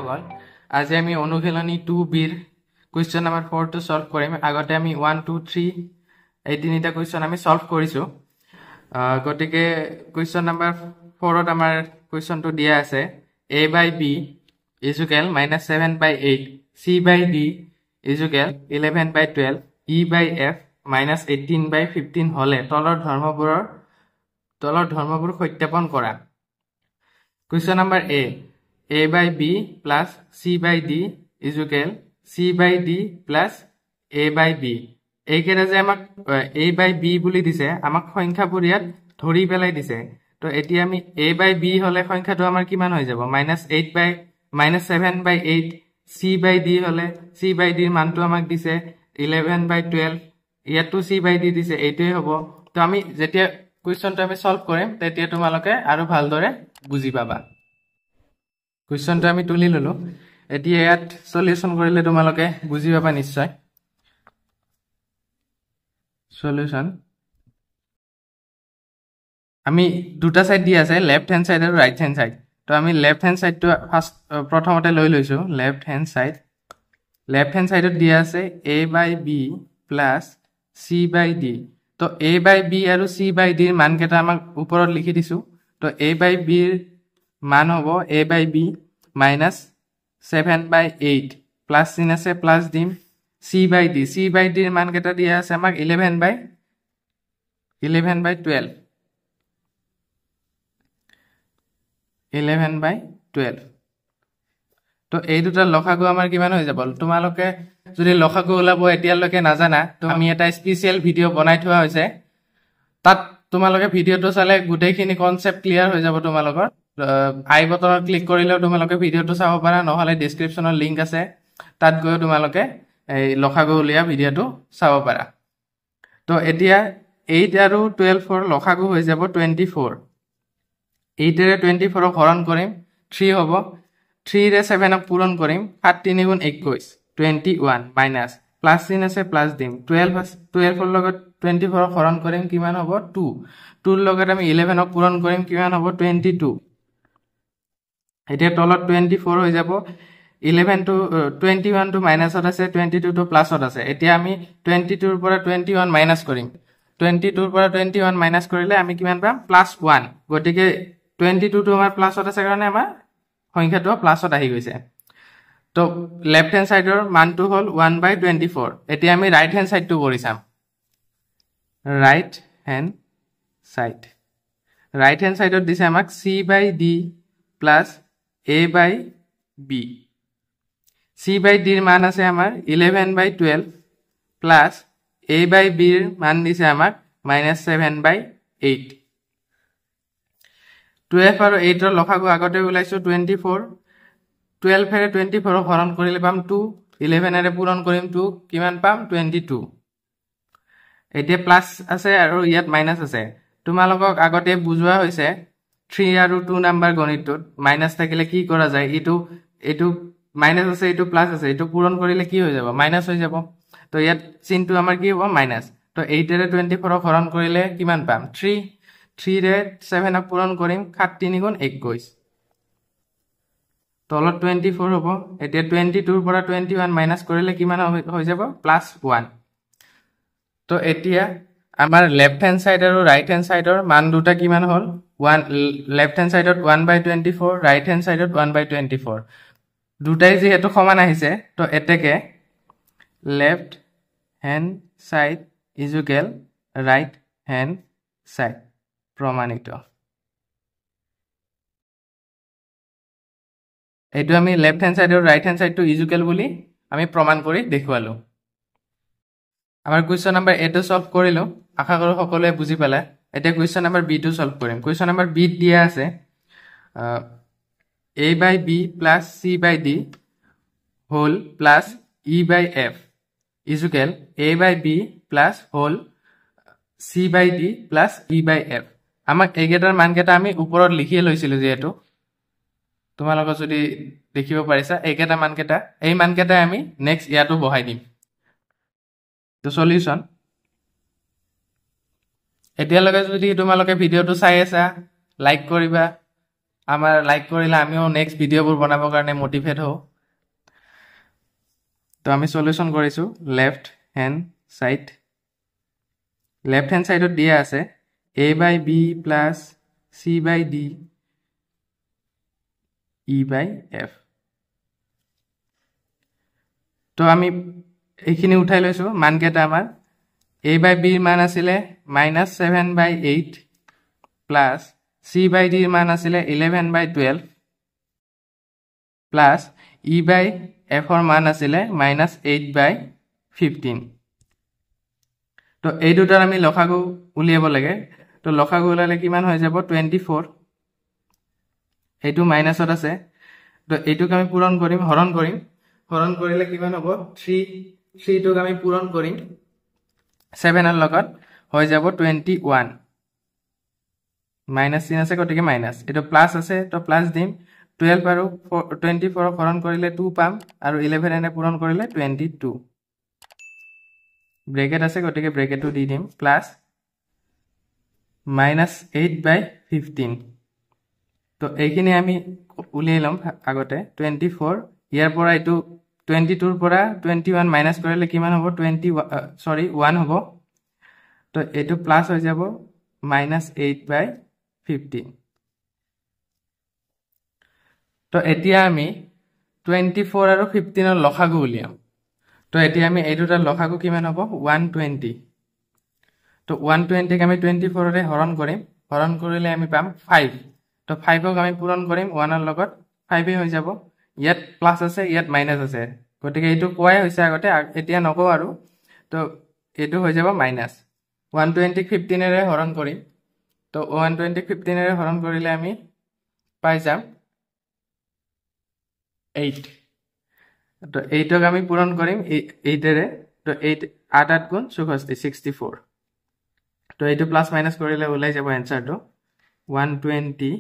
সকল আজি আমি অনুশীলনী 2b ৰ কোৱেশ্চন নম্বৰ 4 টো সলভ কৰিম আগতে আমি 1 2 3 এই তিনিটা কোৱেশ্চন আমি সলভ কৰিছো গটিকে কোৱেশ্চন নম্বৰ 4 ত আমাৰ কোৱেশ্চনটো দিয়া আছে a/b = -7/8 c/d = 11/12 e/f -18/15 হলে তলৰ ধৰ্মবোৰ সত্যাপন কৰা Question number a/b plus c/d = c/d plus a/b এইকেইটা যে আমাক a/b বুলি দিছে আমাক সংখ্যাবোৰ ইয়াত ধৰি পেলাই দিছে তো এতিয়া আমি a/b হলে সংখ্যাটো আমাৰ কিমান হৈ যাব -7/8 c/d হলে c/d ৰ মানটো আমাক দিছে 11/12 ইয়াতো c/d দিছে এইটোই হ'ব তো আমি যেতিয়া কোৱেশ্চনটো আমি সলভ কৰিম তেতিয়া তোমালোকে আৰু ভালদৰে বুজি পাবা কোৱেশ্চনটো আমি তুলি ললো এতিয়া ইয়াত সলিউশন কৰিলে তোমালোকে বুজি পাবা নিশ্চয় সলিউশন আমি দুটা সাইড দি আছে লেফট হ্যান্ড সাইড আৰু ৰাইট হ্যান্ড সাইড তো আমি লেফট হ্যান্ড সাইডটো ফাৰ্স্ট প্ৰথমতে লৈ লৈছো লেফট হ্যান্ড সাইডত দিয়া আছে a/b plus c/d তো a/b আৰু c/d ৰ মান কেটা আমাক ওপৰত লিখি দিছো তো a/b ৰ মান হ'ব a/b -7/8 প্লাস চিন আছে প্লাস দিম c/d ৰ মান কেটা দিয়া আছে আমাক 11/12 তো এই দুটা লসাগু আমাৰ কিমান হৈ যাব তোমালোকে যদি লসাগু ওলাব এতিয়ালৈকে নাজানা তো আমি এটা স্পেশাল ভিডিও বনাই থোৱা হৈছে তাত তোমালোকে ভিডিওটো চালে গোটেইখিনি কনসেপ্ট ক্লিয়াৰ হৈ যাব তোমালোকৰ আই বটনত ক্লিক কৰিলেও তোমালোকে ভিডিওটো চাব পাৰা নহলে ডেসক্ৰিপচনৰ লিংক আছে তাত গৈ তোমালোকে এই লসাগু উলিয়া ভিডিওটো চাব পাৰা তো এতিয়া 8 আৰু 12 ৰ লসাগু হৈ যাব 24 8 ৰে 24 ক হৰণ কৰিম 3 হ'ব 3 ৰে 7 ক পূৰণ কৰিম 7 3 * 21 21 মাইনাস প্লাস চিন আছে প্লাস দিম 12 ৰ লগত 24 ক হৰণ কৰিম কিমান হ'ব 2 2 ৰ লগত আমি 11 ক পূৰণ কৰিম কিমান হ'ব 22 এতিয়া তলত 24 হৈ যাব 11 to 21 to মাইনাসত আছে 22 to প্লাসত আছে এতিয়া আমি 22 ৰ পৰা 21 মাইনাস কৰিম 22 ৰ পৰা 21 মাইনাস কৰিলে আমি কিমান পাম +1 গটিকে 22 টো আমাৰ প্লাসত আছে কাৰণে আমাৰ সংখ্যাটো প্লাসত আহি গৈছে তো লেফট হ্যান্ড সাইডৰ মানটো হ'ল 1/24 এতিয়া আমি ৰাইট হ্যান্ড সাইডটো কৰি চাম ৰাইট হ্যান্ড সাইডত দিছে আমাক c/d plus a/b c/d ৰ মান আছে আমাৰ 11/12 plus a/b ৰ মান দিছে আমাক -7/8 12 আৰু 8 ৰ লসাগু আগতে ওলাইছো 24 12 এৰে 24 ক হৰণ কৰিলে পাম 2 11 এৰে পূৰণ কৰিম 2 কিমান পাম 22 এতিয়া প্লাস আছে আৰু ইয়াত মাইনাস আছে তোমালোকক আগতে বুজোৱা হৈছে 3 আৰু 2 নাম্বাৰ গণিতত মাইনাস থাকিলে কি কৰা যায় এটো মাইনাস আছে এটো প্লাস আছে এটো পূৰণ কৰিলে কি হৈ যাব মাইনাস হৈ যাব তো ইয়াত চিনটো আমাৰ কি হ'ব মাইনাস তো 8 এৰে 24 ক হৰণ কৰিলে কিমান পাম 3 ৰে 7 ক পূৰণ কৰিম 7 3 * 21 তলত 24 হ'ব এতিয়া 22 ৰ পৰা 21 মাইনাস কৰিলে কিমান হৈ যাব +1 তো এতিয়া আমাৰ লেফট হ্যান্ড সাইড আৰু ৰাইট হ্যান্ড সাইডৰ মান দুটা কিমান হ'ল 1 লেফট হ্যান্ড সাইডত 1/24 ৰাইট হ্যান্ড সাইডত 1/24 দুটাই যেহেতু সমান আহিছে তো এতেকে left hand side = right hand side প্ৰমাণিত এইটো আমি লেফট হ্যান্ড সাইড আৰু ৰাইট হ্যান্ড সাইডটো ইকুয়াল বুলি আমি প্ৰমাণ কৰি দেখুৱালো আমাৰ কোৱেশ্চন নম্বৰ এটো সলভ কৰিলো আশা কৰো সকলোৱে বুজি পালে এতিয়া কোৱেশ্চন নম্বৰ বি টো সলভ কৰিম কোৱেশ্চন নম্বৰ বি দিয়া আছে a/b plus c/d whole plus e/f = a/b plus whole c/d plus e/f আমাক এইকেইটাৰ মান কেটা আমি ওপৰত লিখি লৈছিলো যেহেতু তোমালোক যদি দেখিব পাৰিছা এইকেইটা মান কেটা এই মান কেটা আমি নেক্সট ইয়াতো বহাই দিম তো সলিউশন এতিয়ালৈকে যদি তোমালোকে ভিডিওটো চাই আছা লাইক কৰিবা আমাৰ লাইক কৰিলে আমিও নেক্সট ভিডিঅ'বোৰ বনাবৰ কাৰণে মটিভেট হওঁ তো আমি সলিউশন কৰিছো লেফট হ্যান্ড সাইডত দিয়া আছে a/b + c/d e/f তো আমি এইখিনি উঠাই লৈছো মানকেটা আমাৰ a/b ৰ মান আছিলে -7/8 প্লাস c/d ৰ মান আছিলে 11/12 প্লাস e/f ৰ মান আছিলে -8/15 তো এই দুটাৰ আমি লসাগু উলিয়াব লাগে তো লসাগু উলালে কিমান হৈ যাব 24 এইটো মাইনাসত আছে তো এইটোক আমি পূৰণ কৰিম হৰণ কৰিলে কিমান হ'ব 3 টোক আমি পূৰণ কৰিম 7 ৰ লগত হৈ যাব 21 মাইনাস চিন আছে গতিকে মাইনাস এটো প্লাস আছে তো প্লাস দিম 12 আৰু 24 হৰণ কৰিলে 2 পাম আৰু 11 এনে পূৰণ কৰিলে 22 ব্ৰেকেট আছে গতিকে ব্ৰেকেটটো দি দিম প্লাস -8/15 তো এইখিনি আমি উলিয়াই লম আগতে 24 ইয়াৰ পৰা এটো 22 ৰ পৰা 21 মাইনাস কৰিলে কিমান হ'ব 1 হ'ব তো এটো প্লাস হৈ যাব -8/15 তো এতিয়া আমি 24 আৰু 15 ৰ লসাগু উলিয়াম তো এতিয়া আমি এই দুটাৰ লসাগু কিমান হ'ব 120 তো 120 ক আমি 24 ৰে হৰণ কৰিলে আমি পাম 5 তো 5 ক আমি পূৰণ কৰিম 1 ৰ লগত 5 হৈ যাব ইয়াত প্লাস আছে ইয়াত মাইনাস আছে গতিকে এইটো কোৱাই হৈছে আগতে এতিয়া নকও আৰু তো এইটো হৈ যাব মাইনাস 120 ক 15 ৰে হৰণ কৰিম তো 120 ক 15 ৰে হৰণ কৰিলে আমি পাই যাম 8 তো 8 ক আমি পূৰণ কৰিম 8 ৰে তো 8 8 গুণ 64 তো এইটো প্লাস মাইনাস কৰিলে ওলাই যাব এনসাৰটো 120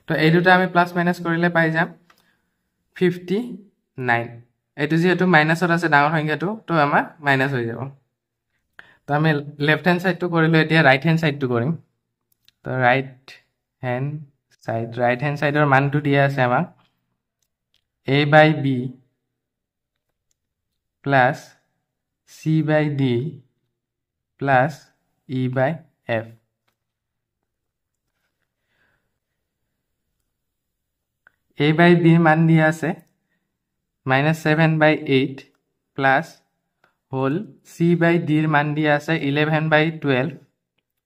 তো এই দুটা আমি প্লাস মাইনাস কৰিলে পাই যাম 59 এইটো যেহেতু মাইনাসত আছে ডাঙৰ সংখ্যাটো তো আমাৰ মাইনাস হৈ যাব তো আমি লেফট হ্যান্ড সাইডটো কৰিলে এতিয়া ৰাইট হ্যান্ড সাইডটো কৰিম তো ৰাইট হ্যান্ড সাইডৰ মানটো দিয়া আছে আমাক a/b plus c/d plus e/f a/b ৰ মান দিয়া আছে -7/8 plus হোল c/d ৰ মান দিয়া আছে 11/12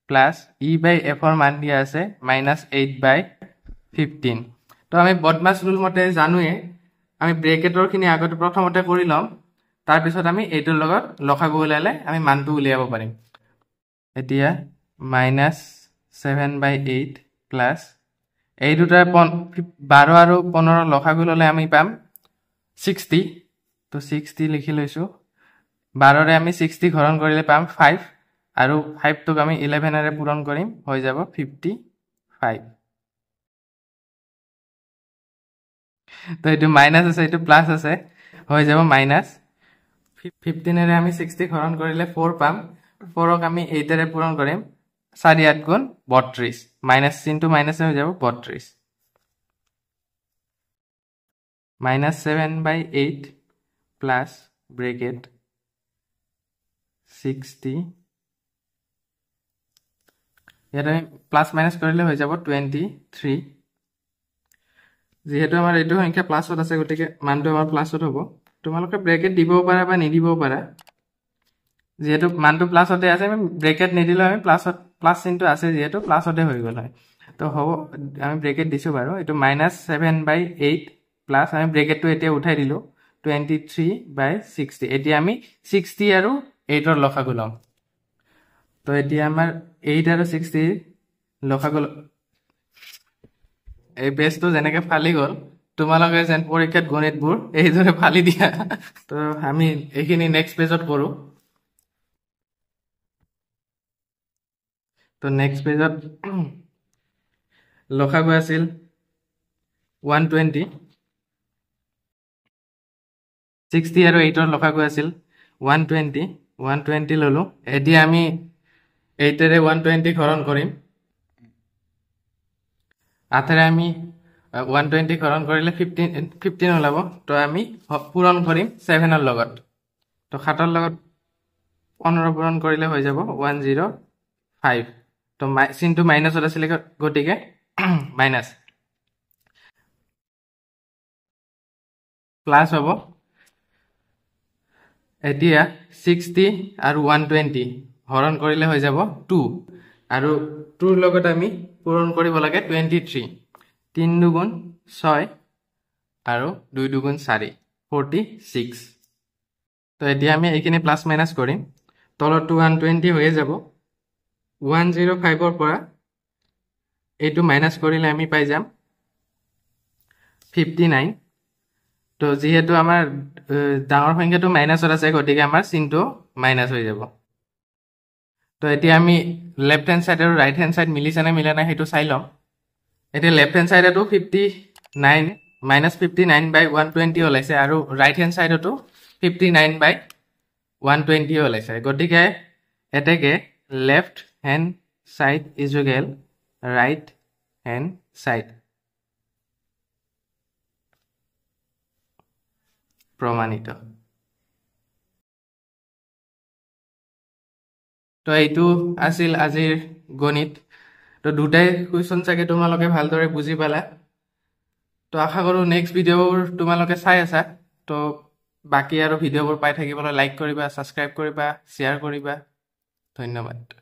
plus e/f ৰ মান দিয়া আছে -8/15 তো আমি বদমাছ ৰুল মতে জানোয়ে আমি ব্ৰেকেটৰ খিনি আগতে প্ৰথমতে কৰি লম তাৰ পিছত আমি এইটোৰ লগত লসাগু উলালে আমি মানটো উলিয়াব পাৰিম এতিয়া -7/8 প্লাস এই দুটাৰ 12 আৰু 15 লসাগু ললে আমি পাম 60 তো 60 লিখি লৈছো 12 ৰে আমি 60 হৰণ কৰিলে পাম 5 আৰু 5 টোক আমি 11 ৰে পূৰণ কৰিম হৈ যাব 55 তো এইটো মাইনাস আছে এইটো প্লাস আছে হৈ যাব মাইনাস 15 ৰে আমি 60 হৰণ কৰিলে 4 পাম 4 ক আমি 8 ৰে পূৰণ কৰিম 4 8 গুণ 32 মাইনাস চিনটো মাইনাস হৈ যাব 32 -7/8 প্লাস ব্রেকেট 60 ইয়াত আমি প্লাস মাইনাস কৰিলে হৈ যাব 23 যেহেতু আমাৰ এইটো সংখ্যা প্লাসত আছে গতিকে মানটো আমাৰ প্লাসত হ'ব তোমালোকে ব্ৰেকেট দিবও পাৰা বা নিদিবও পাৰা যেহেতু মানটো প্লাসতে আছে আমি ব্ৰেকেট নিদিলে আমি প্লাস চিনটো আছে যেহেতু প্লাসতে হৈ গল হয় তো হ'ব আমি ব্ৰেকেট দিছো বাৰু এটো -7/8 প্লাস আমি ব্ৰেকেটটো এতিয়া উঠাই দিলো 23/60 এতিয়া আমি 60 আৰু 8 ৰ লসাগু লম তো এতিয়া আমাৰ 8 আৰু 60 লসাগু এই বেসটো যেনেকে ফালি গল তোমালোকে যেন পৰীক্ষাত গণিতবোৰ এইদৰে ফালি দিয়া তো আমি এইখিনি নেক্সট পেজত কৰো তো নেক্সট পেজত লসাগু আছিল 120 60 আৰু 8 ৰ লসাগু আছিল 120 ললো এতিয়া আমি 8 ৰে 120 হৰণ কৰিম আঠেৰে আমি 120 হৰণ কৰিলে 15 ওলাব তো আমি পূৰণ কৰিম 7ৰ লগত তো 7ৰ লগত 15 পূৰণ কৰিলে হৈ যাব 105 তো চিনটো মাইনাছত আছিলে গতিকে মাইনাছ প্লাছ হ'ব এতিয়া 60 আৰু 120 হৰণ কৰিলে হৈ যাব 2 আৰু 2ৰ লগত আমি পূৰণ কৰিব লাগে 23 3 দুগুণ 6 আৰু 2 দুগুণ 4 46 তো এতিয়া আমি এইখিনি প্লাছ মাইনাছ কৰিম তলৰটো 120 হৈয়ে যাব 105ৰ পৰা এইটো মাইনাছ কৰিলে আমি পাই যাম 59 তো যেহেতু আমাৰ ডাঙৰ সংখ্যাটো মাইনাছত আছে গতিকে আমাৰ চিনটো মাইনাছ হৈ যাব তো এতিয়া আমি লেফট হ্যান্ড সাইড আৰু রাইট হ্যান্ড সাইড মিলিছে নে মিলা নাই সেইটো চাই লম এতিয়া লেফট হ্যান্ড সাইডটো 59 -59 বাই 120 ওলাইছে আৰু ৰাইট হ্যান্ড সাইডটো 59 বাই 120 ওলাইছে গতিকে এতেকে left hand side is equal right hand side প্ৰমাণিত তো এইটো আছিল আজিৰ গণিত তো দুটাই কুৱেশ্যন চাগে তোমালোকে ভালদৰে বুজি পালা তো আশা কৰোঁ নেক্সট ভিডিঅ'বোৰ তোমালোকে চাই আছা তো বাকি আৰু ভিডিঅ'বোৰ পাই থাকিবলৈ লাইক কৰিবা সাবস্ক্ৰাইব কৰিবা শ্বেয়াৰ কৰিবা ধন্যবাদ